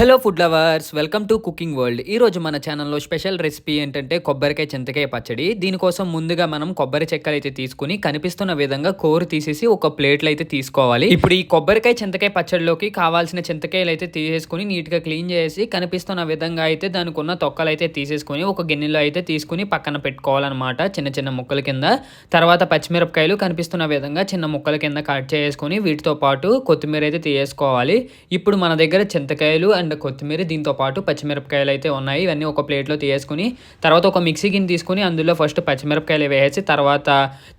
Hello food lovers, welcome to cooking world. ఈరోజు మన ఛానల్లో స్పెషల్ రెసిపీ ఏంటంటే కొబ్బరికాయ చింతకాయ పచ్చడి. దీనికోసం ముందుగా మనం కొబ్బరి చెక్కలు అయితే తీసుకుని కనిపిస్తున్న విధంగా కోరు తీసేసి ఒక ప్లేట్లో అయితే తీసుకోవాలి. ఇప్పుడు ఈ కొబ్బరికాయ చింతకాయ పచ్చడిలోకి కావాల్సిన చింతకాయలు అయితే తీసేసుకుని నీట్గా క్లీన్ చేసి కనిపిస్తున్న విధంగా అయితే దానికి ఉన్న తొక్కలు అయితే తీసేసుకుని ఒక గిన్నెలో అయితే తీసుకుని పక్కన పెట్టుకోవాలన్నమాట, చిన్న చిన్న ముక్కల కింద. తర్వాత పచ్చిమిరపకాయలు కనిపిస్తున్న విధంగా చిన్న ముక్కల కింద కట్ చేసుకుని వీటితో పాటు కొత్తిమీర అయితే తీసేసుకోవాలి. ఇప్పుడు మన దగ్గర చింతకాయలు అండ్ కొత్తిమీర, దీంతో పాటు పచ్చిమిరపకాయలు అయితే ఉన్నాయి. ఇవన్నీ ఒక ప్లేట్లో తీసుకుని తర్వాత ఒక మిక్సీ గిన్నె తీసుకుని అందులో ఫస్ట్ పచ్చిమిరపకాయలు వేసేసి తర్వాత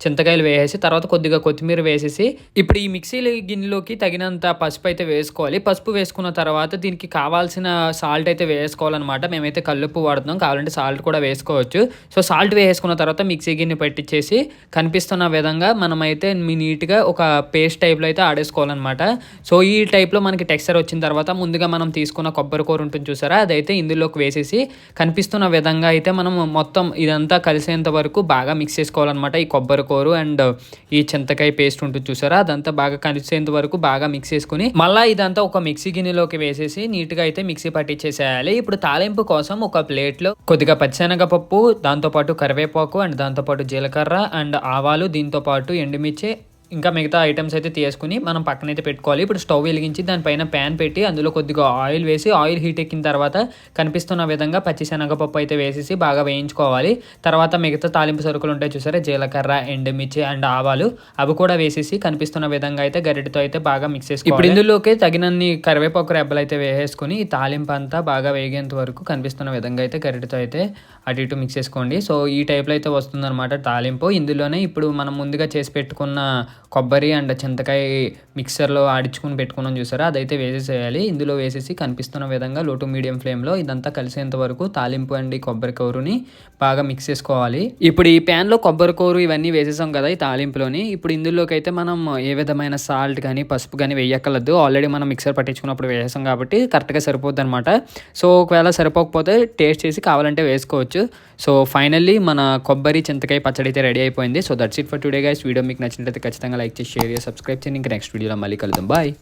చింతకాయలు వేసేసి తర్వాత కొద్దిగా కొత్తిమీర వేసేసి ఇప్పుడు ఈ మిక్సీ గిన్నెలోకి తగినంత పసుపు అయితే వేసుకోవాలి. పసుపు వేసుకున్న తర్వాత దీనికి కావాల్సిన సాల్ట్ అయితే వేసుకోవాలన్నమాట. మేమైతే కల్లుప్పు వాడుతున్నాం, కావాలంటే సాల్ట్ కూడా వేసుకోవచ్చు. సో సాల్ట్ వేసుకున్న తర్వాత మిక్సీ గిన్నె పెట్టించేసి కనిపిస్తున్న విధంగా మనమైతే నీట్గా ఒక పేస్ట్ టైప్లో అయితే ఆడేసుకోవాలన్నమాట. సో ఈ టైప్లో మనకి టెక్స్చర్ వచ్చిన తర్వాత ముందుగా మనం తీసుకున్న కొబ్బరి కూర ఉంటుంది చూసారా, అదైతే ఇందులోకి వేసేసి కనిపిస్తున్న విధంగా అయితే మనం మొత్తం ఇదంతా కలిసేంత వరకు బాగా మిక్స్ చేసుకోవాలన్నమాట. ఈ కొబ్బరి కూర అండ్ ఈ చింతకాయ పేస్ట్ ఉంటుంది చూసారా, అదంతా బాగా కలిసేంత వరకు బాగా మిక్స్ చేసుకుని మళ్ళీ ఇదంతా ఒక మిక్సీ గిన్నెలోకి వేసేసి నీట్గా అయితే మిక్సీ పట్టించేసేయాలి. ఇప్పుడు తాలింపు కోసం ఒక ప్లేట్లో కొద్దిగా పచ్చిశనగపప్పు, దాంతోపాటు కరివేపాకు అండ్ దాంతోపాటు జీలకర్ర అండ్ ఆవాలు, దీంతోపాటు ఎండుమిర్చి ఇంకా మిగతా ఐటమ్స్ అయితే తీసుకుని మనం పక్కనైతే పెట్టుకోవాలి. ఇప్పుడు స్టవ్ వెలిగించి దానిపైన ప్యాన్ పెట్టి అందులో కొద్దిగా ఆయిల్ వేసి ఆయిల్ హీట్ ఎక్కిన తర్వాత కనిపిస్తున్న విధంగా పచ్చిశనగపప్పు అయితే వేసేసి బాగా వేయించుకోవాలి. తర్వాత మిగతా తాలింపు సరుకులు ఉంటాయి చూసారా, జీలకర్ర, ఎండుమిర్చి అండ్ ఆవాలు, అవి కూడా వేసేసి కనిపిస్తున్న విధంగా అయితే గరిటెతో అయితే బాగా మిక్స్ చేసుకోవాలి. ఇప్పుడు ఇందులోకి తగినన్ని కరివేపాకు రెబ్బలు అయితే వేసేసుకుని ఈ తాలింపు అంతా బాగా వేగేంత వరకు కనిపిస్తున్న విధంగా అయితే గరిటెతో అయితే అటు ఇటు మిక్స్ చేసుకోండి. సో ఈ టైప్లో అయితే వస్తుందన్నమాట తాలింపు. ఇందులోనే ఇప్పుడు మనం ముందుగా చేసి పెట్టుకున్న కొబ్బరి అండ్ చింతకాయ మిక్సర్లో ఆడించుకుని పెట్టుకున్నాం చూసారా, అదైతే వేసేసేయాలి. ఇందులో వేసేసి కనిపిస్తున్న విధంగా లో టు మీడియం ఫ్లేమ్లో ఇదంతా కలిసేంత వరకు తాలింపు అండ్ కొబ్బరి కూరని బాగా మిక్స్ చేసుకోవాలి. ఇప్పుడు ఈ ప్యాన్లో కొబ్బరి కూర ఇవన్నీ వేసేసాం కదా ఈ తాలింపులోని. ఇప్పుడు ఇందులోకి అయితే మనం ఏ విధమైన సాల్ట్ కానీ పసుపు కానీ వేయక్కర్లేదు, ఆల్రెడీ మనం మిక్సర్ పట్టించుకున్నప్పుడు వేసాం కాబట్టి కరెక్ట్గా సరిపోద్ది అనమాట. సో ఒకవేళ సరిపోకపోతే టేస్ట్ చేసి కావాలంటే వేసుకోవచ్చు. సో ఫైనల్లీ మన కొబ్బరి చింతకాయ పచ్చడి అయితే రెడీ అయిపోయింది. So that's it for today guys. Video మీకు నచ్చినట్లయితే ఖచ్చితంగా లైక్ చేసి షేర్ చేసి సబ్స్క్రైబ్ చేయండి. ఇంకా నెక్స్ట్ వీడియోలో మళ్ళీ కలుద్దాం. బాయ్.